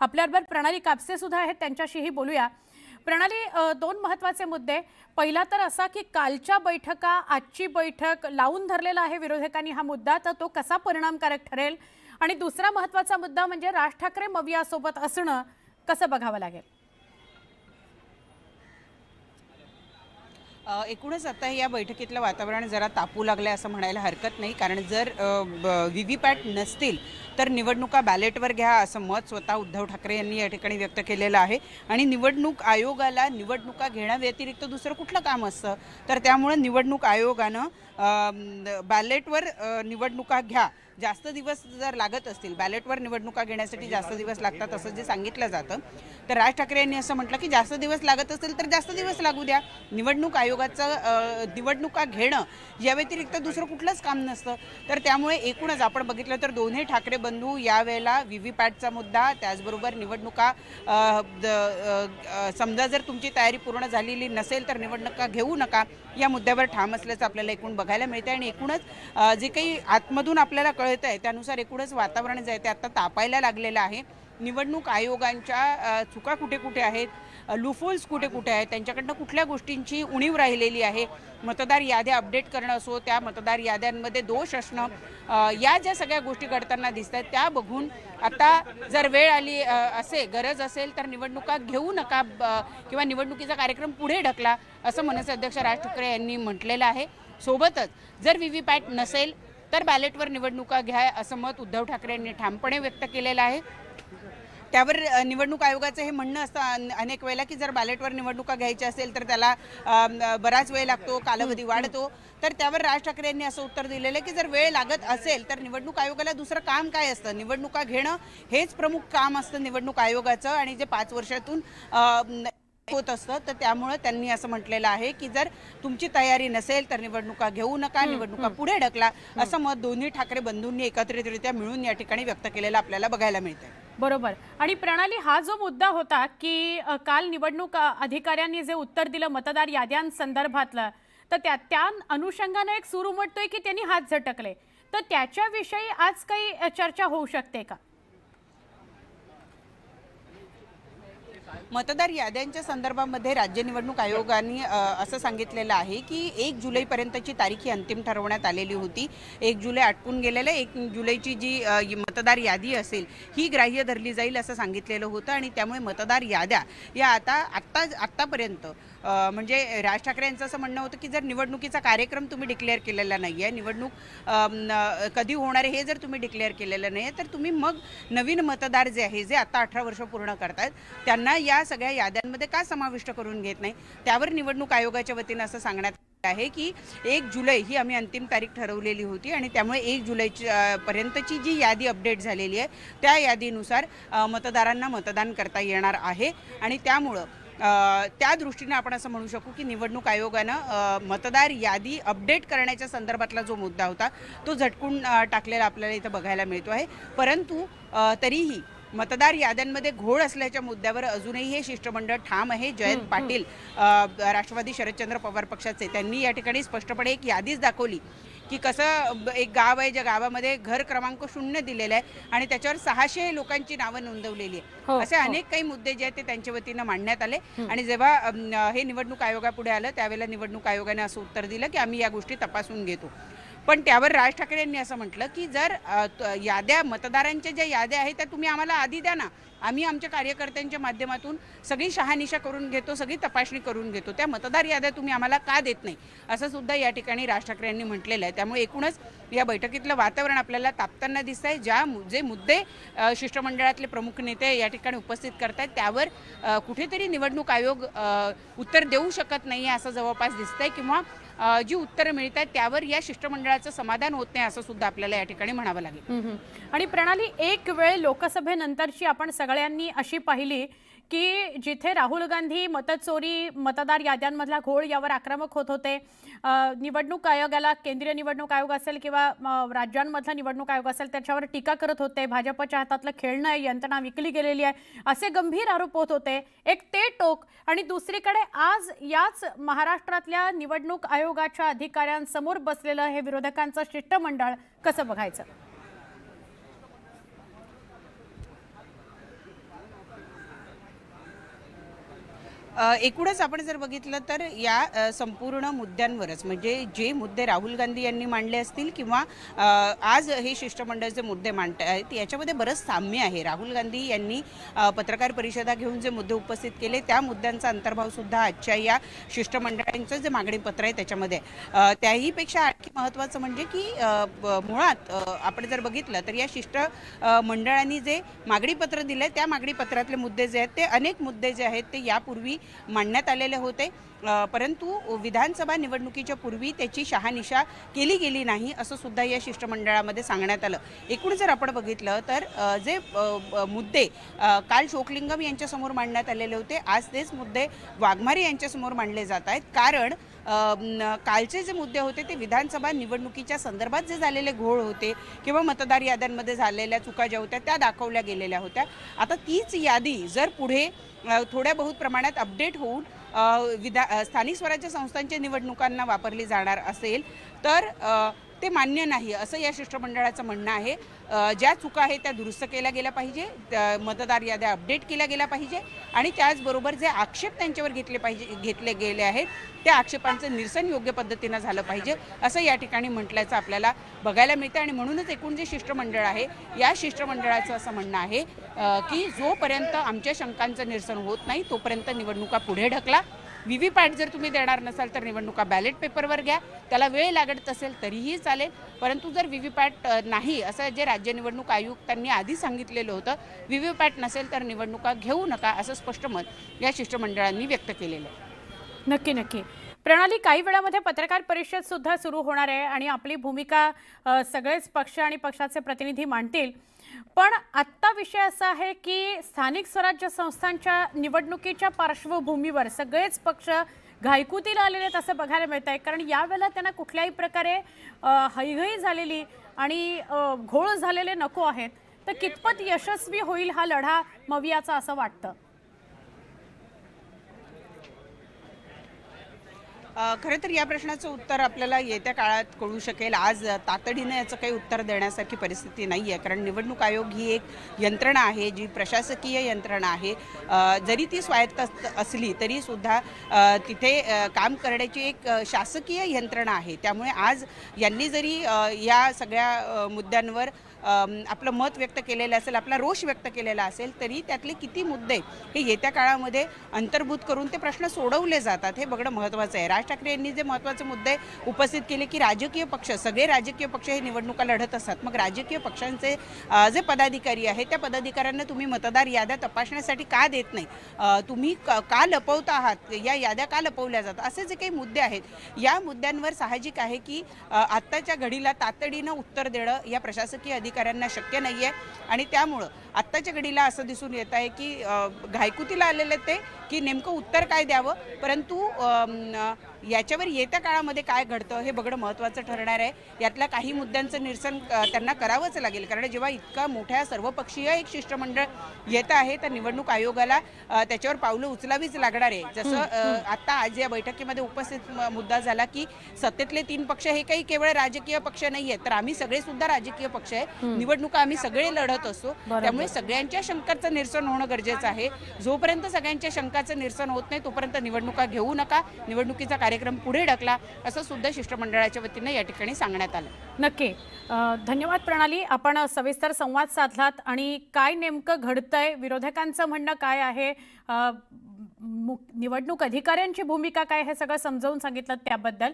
आपल्याबरोबर प्रणाली कापसे सुद्धा आहेत, त्यांच्याशीही बोलूया. प्रणाली, दोन महत्त्वाचे मुद्दे. पहिला तर असा की कालच्या बैठका, आजची बैठक लावून धरलेला आहे विरोधकांनी हा मुद्दा, तर तो कसा परिणामकारक ठरेल? आणि दुसरा महत्त्वाचा मुद्दा म्हणजे राज ठाकरे मवियासोबत असणं कसं बघावं लागेल? एकूणच आता या बैठकीतलं वातावरण जरा तापू लागलं असं म्हणायला हरकत नाही. कारण जर व्हीव्हीपॅट नसतील तर निवडणुका बॅलेटवर घ्या असं मत स्वतः उद्धव ठाकरे यांनी या ठिकाणी व्यक्त केलेलं आहे. आणि निवडणूक आयोगाला निवडणुका घेण्याव्यतिरिक्त दुसरं कुठलं काम असतं, तर त्यामुळे निवडणूक आयोगानं बॅलेटवर निवडणुका घ्या, जास्त दिवस जर लागत असतील, बॅलेटवर निवडणुका घेण्यासाठी जास्त दिवस लागतात असं जे सांगितलं जातं, तर राज ठाकरे यांनी असं म्हटलं की जास्त दिवस लागत असतील तर जास्त दिवस लागू द्या. निवडणूक आयोगाचं निवडणुका घेणं या व्यतिरिक्त दुसरं कुठलंच काम नसतं. तर त्यामुळे एकूणच आपण बघितलं तर दोन्ही ठाकरे बंधू यावेळेला व्हीव्हीपॅटचा मुद्दा, त्याचबरोबर निवडणुका समजा जर तुमची तयारी पूर्ण झालेली नसेल तर निवडणुका घेऊ नका या मुद्द्यावर ठाम असल्याचं आपल्याला एकूण बघायला मिळतं. आणि एकूणच जे काही आतमधून आपल्याला कळतं आहे त्यानुसार एकूणच वातावरण जे आहे ते आता तापायला लागलेलं आहे. निवडणूक आयोगांच्या चुका कुठे कुठे आहेत, लूफहोल्स कुठे कुठे आहेत, त्यांच्याकडनं कुठल्या गोष्टींची उणीव राहिलेली आहे, मतदार याद्या अपडेट करणं असो, त्या मतदार याद्यांमध्ये दोष असणं, या ज्या सगळ्या गोष्टी घडताना दिसत आहेत त्या बघून आता जर वेळ आली गरज असेल तर निवडणुका घेऊ नका किंवा निवडणुकीचा कार्यक्रम पुढे ढकला असं मनसे अध्यक्ष राज ठाकरे यांनी म्हटलेलं आहे. सोबतच जर व्हीव्हीपॅट नसेल तर बॅलेटवर निवडणुका घ्या असं मत उद्धव ठाकरे यांनी ठामपणे व्यक्त केलेलं आहे. त्यावर निवडणूक आयोगाचं हे म्हणणं असतं अनेक वेळेला की जर बॅलेटवर निवडणुका घ्यायच्या असेल तर त्याला बराच वेळ लागतो, कालावधी वाढतो. तर त्यावर राज ठाकरे यांनी असं उत्तर दिलेलं आहे की जर वेळ लागत असेल तर निवडणूक आयोगाला दुसरं काम काय असतं, निवडणुका घेणं हेच प्रमुख काम असतं निवडणूक आयोगाचं, आणि जे 5 वर्षातून होत असतं. तर त्यामुळे त्यांनी असं म्हटलेलं आहे की जर तुमची तयारी नसेल तर निवडणुका घेऊ नका, निवडणुका पुढे ढकला असं मत दोन्ही ठाकरे बंधूंनी एकत्रितरित्या मिळून या ठिकाणी व्यक्त केलेलं आपल्याला बघायला मिळतंय. बरोबर. आणि प्रणाली, हा जो मुद्दा होता की काल निवडणूक अधिकाऱ्यांनी जे उत्तर दिलं मतदार याद्यांसंदर्भातलं, तर त्या अनुषंगाने एक सूर उमटतोय की त्यांनी हात झटकले, तर त्याच्याविषयी आज काही चर्चा होऊ शकते का? मतदार याद्यांच्या संदर्भामध्ये राज्य निवडणूक आयोगाने असं सांगितलेलं आहे की 1 जुलैपर्यंतची तारीख ही अंतिम ठरवण्यात आलेली होती. 1 जुलै आटपून गेलेलं, 1 जुलैची जी मतदार यादी असेल ही ग्राह्य धरली जाईल असं सांगितलेलं होतं. आणि त्यामुळे मतदार याद्या या आत्तापर्यंत म्हणजे राज ठाकरे यांचं असं म्हणणं होतं की जर निवडणुकीचा कार्यक्रम तुम्ही डिक्लेअर केलेला नाही आहे, निवडणूक कधी होणार आहे हे जर तुम्ही डिक्लेअर केलेलं नाही आहे, तर तुम्ही मग नवीन मतदार जे आहे, जे आता 18 वर्ष पूर्ण करतायत, त्यांना या सगळ्या याद्यांमध्ये का समाविष्ट करून घेत नाही. त्यावर निवडणूक आयोगाच्या वतीनं असं सांगण्यात आहे की 1 जुलै ही आम्ही अंतिम तारीख ठरवलेली होती आणि त्यामुळे 1 जुलैच्या पर्यंतची जी यादी अपडेट झालेली आहे त्या यादीनुसार मतदारांना मतदान करता येणार आहे. आणि त्यामुळं त्या दृष्टीने आपण असं म्हणू शकू की निवडणूक आयोगानं मतदार यादी अपडेट करण्याच्या संदर्भातला जो मुद्दा होता तो झटकून टाकलेला आपल्याला इथं बघायला मिळतो आहे. परंतु तरीही मतदार याद्यांमध्ये घोळ असल्याच्या मुद्द्यावर अजूनही हे शिष्टमंडळ ठाम आहे. जयंत पाटील राष्ट्रवादी शरदचंद्र पवार पक्षाचे, त्यांनी या ठिकाणी स्पष्टपणे एक यादीच दाखवली की कसं एक गाव आहे ज्या गावामध्ये घर क्रमांक 0 दिलेला आहे आणि त्याच्यावर 600 लोकांची नावं नोंदवलेली आहे. असे अनेक काही मुद्दे जे आहेत ते त्यांच्या वतीनं मांडण्यात आले. आणि जेव्हा हे निवडणूक आयोगापुढे आलं त्यावेळेला निवडणूक आयोगाने असं उत्तर दिलं की आम्ही या गोष्टी तपासून घेतो. पण त्यावर राज ठाकरे यांनी असं म्हटलं की जर याद्या, मतदारांच्या ज्या याद्या आहेत त्या तुम्ही आम्हाला आधी द्या ना, आम्ही आमच्या कार्यकर्त्यांच्या माध्यमातून सगळी शहानिशा करून घेतो, सगळी तपासणी करून घेतो, त्या मतदार याद्या तुम्ही आम्हाला का देत नाही, असं सुद्धा या ठिकाणी राज ठाकरे यांनी म्हटलेलं आहे. त्यामुळे एकूणच या बैठकीतलं वातावरण आपल्याला तापताना दिसत आहे. जे मुद्दे शिष्टमंडळातले प्रमुख नेते या ठिकाणी उपस्थित करत आहेत त्यावर कुठेतरी निवडणूक आयोग उत्तर देऊ शकत नाही असं जवळपास दिसतंय, किंवा जी उत्तरं मिळत आहेत त्यावर या शिष्टमंडळाचं समाधान होत नाही असं सुद्धा आपल्याला या ठिकाणी म्हणावं लागेल. आणि प्रणाली, एक वेळ लोकसभेनंतरची आपण सगळ्यांनी अशी पाहिली की जिथे राहुल गांधी मतचोरी, मतदार याद्यांमधला घोळ यावर आक्रमक होत होते, निवडणूक आयोगाला, केंद्रीय निवडणूक आयोग असेल किंवा राज्यांमधला निवडणूक आयोग असेल त्याच्यावर टीका करत होते, भाजपच्या हातातलं खेळणं आहे, यंत्रणा विकली गेलेली आहे, असे गंभीर आरोप होत होते. एक ते टोक. आणि दुसरीकडे आज याच महाराष्ट्रातल्या निवडणूक आयोगाच्या अधिकाऱ्यांसमोर बसलेलं हे विरोधकांचं शिष्टमंडळ कसं बघायचं? एकूणच आपण जर बघितलं तर या संपूर्ण मुद्द्यांवरच म्हणजे जे मुद्दे राहुल गांधी यांनी मांडले असतील किंवा आज हे शिष्टमंडळ जे मुद्दे मांडत आहेत याच्यामध्ये बरंच साम्य आहे. राहुल गांधी यांनी पत्रकार परिषदा घेऊन जे मुद्दे उपस्थित केले त्या मुद्द्यांचा अंतर्भाव सुद्धा आजच्या या शिष्टमंडळांचं जे मागणीपत्र आहे त्याच्यामध्ये त्याहीपेक्षा आणखी महत्त्वाचं म्हणजे की मुळात आपण जर बघितलं तर या मंडळांनी जे मागणीपत्र दिलं त्या मागणीपत्रातले मुद्दे जे आहेत ते अनेक मुद्दे जे आहेत ते यापूर्वी मांडण्यात आलेले होते, परंतु विधानसभा निवडणुकीच्या पूर्वी त्याची शहानिशा केली गेली नाही असं सुद्धा या शिष्टमंडळामध्ये सांगण्यात आलं. एकूण जर आपण बघितलं तर जे मुद्दे काल शोकलिंगम यांच्यासमोर मांडण्यात आलेले होते आज तेच मुद्दे वाघमारे यांच्यासमोर मांडले जात आहेत. कारण कालचे जे मुद्दे होते ते विधानसभा निवडणुकीच्या संदर्भात जे झालेले घोळ होते किंवा मतदार याद्यांमध्ये झालेल्या चुका ज्या होत्या त्या दाखवल्या गेलेल्या होत्या. आता तीच यादी जर पुढे थोड्या बहुत प्रमाणात अपडेट होऊन स्थानिक स्वराज्य संस्थांच्या निवडणुकांना वापरली जाणार असेल तर ते मान्य नाही असं या शिष्टमंडळाचं म्हणणं आहे. ज्या चुका आहेत त्या दुरुस्त केल्या गेल्या पाहिजे, मतदार याद्या अपडेट केल्या गेल्या पाहिजे आणि त्याचबरोबर जे आक्षेप त्यांच्यावर घेतले गेले आहेत त्या आक्षेपांचं निरसन योग्य पद्धतीनं झालं पाहिजे असं या ठिकाणी म्हटल्याचं आपल्याला बघायला मिळतं. आणि म्हणूनच एकूण जे शिष्टमंडळ आहे या शिष्टमंडळाचं असं म्हणणं आहे की जोपर्यंत आमच्या शंकांचं निरसन होत नाही तोपर्यंत निवडणुका पुढे ढकला. व्हीव्हीपॅट जर तुम्ही देणार नसाल तर निवडणुका बॅलेट पेपरवर घ्या, त्याला वेळ लागत असेल तरीही चालेल, परंतु जर व्हीव्हीपॅट नाही असं जे राज्य निवडणूक आयुक्तांनी आधी सांगितलेलं होतं, व्हीव्हीपॅट नसेल तर निवडणुका घेऊ नका असं स्पष्ट मत या शिष्टमंडळांनी व्यक्त केलेलं आहे. नक्की नक्की. प्रणाली, काही वेळामध्ये पत्रकार परिषद सुद्धा सुरू होणार आहे आणि आपली भूमिका सगळेच पक्ष आणि पक्षाचे प्रतिनिधी मांडतील. पण आत्ता विषय असा आहे की स्थानिक स्वराज्य संस्थांच्या निवडणुकीच्या पार्श्वभूमीवर सगळेच पक्ष घायकुतीला आलेले आहेत असं बघायला मिळत आहे. कारण यावेळेला त्यांना कुठल्याही प्रकारे हयगई झालेली आणि घोळ झालेले नको आहेत. तर कितपत यशस्वी होईल हा लढा मवियाचा असं वाटतं? खरं तर या प्रश्नाचं उत्तर आपल्याला येत्या काळात कळू शकेल. आज तातडीने याचं काही उत्तर देण्यासारखी परिस्थिती नाही आहे, कारण निवडणूक आयोग ही एक यंत्रणा आहे जी प्रशासकीय यंत्रणा आहे. जरी ती स्वायत्त असली तरी सुद्धा तिथे काम करण्याची एक शासकीय यंत्रणा आहे. त्यामुळे आज यांनी जरी या सगळ्या मुद्द्यांवर आपलं मत व्यक्त केलेलं असेल, आपला रोष व्यक्त केलेला असेल, तरी त्यातले किती मुद्दे हे येत्या काळामध्ये अंतर्भूत करून ते प्रश्न सोडवले जातात हे बघणं महत्त्वाचं आहे. राज ठाकरे यांनी जे महत्त्वाचे मुद्दे उपस्थित केले की राजकीय पक्ष, सगळे राजकीय पक्ष हे निवडणुका लढत असतात, मग राजकीय पक्षांचे जे पदाधिकारी आहेत त्या पदाधिकाऱ्यांना तुम्ही मतदार याद्या तपासण्यासाठी का देत नाही, तुम्ही का लपवता आहात, या याद्या का लपवल्या जातात, असे जे काही मुद्दे आहेत या मुद्द्यांवर साहजिक आहे की आत्ताच्या घडीला तातडीनं उत्तर देणं या प्रशासकीय अधिकाऱ्यांना शक्य नाही आहे. आणि त्यामुळं आत्ताच्या घडीला असं दिसून येत आहे की घायकुतीला आलेले ते की नेमकं उत्तर काय द्यावं, परंतु याच्यावर येत्या काळामध्ये काय घडतं हे बघणं महत्त्वाचं ठरणार आहे. यातल्या काही मुद्द्यांचं निरसन त्यांना करावंच लागेल, कारण जेव्हा इतका मोठ्या सर्वपक्षीय एक शिष्टमंडळ येत आहे तर निवडणूक आयोगाला त्याच्यावर पावलं उचलावीच लागणार आहे. जसं आत्ता आज या बैठकीमध्ये उपस्थित मुद्दा झाला की सत्तेतले 3 पक्ष हे काही केवळ राजकीय पक्ष नाही आहेत, तर आम्ही सगळे सुद्धा राजकीय पक्ष आहे, निवडणुका आम्ही सगळे लढत असतो, त्यामुळे सगळ्यांच्या शंकांचं निरसन होणं गरजेचं आहे. जोपर्यंत सगळ्यांच्या शंकांचं निरसन होत नाही तोपर्यंत निवडणुका घेऊ नका, निवडणुकीचा कार्यक्रम पुढे ढकला असं सुद्धा शिष्टमंडळाच्या वतीने या ठिकाणी सांगण्यात आलं. नक्की. धन्यवाद प्रणाली, आपण सविस्तर संवाद साधलात आणि काय नेमकं घडतंय, विरोधकांचं म्हणणं काय आहे, निवडणूक अधिकाऱ्यांची भूमिका काय हे सगळं समजावून सांगितलं त्याबद्दल.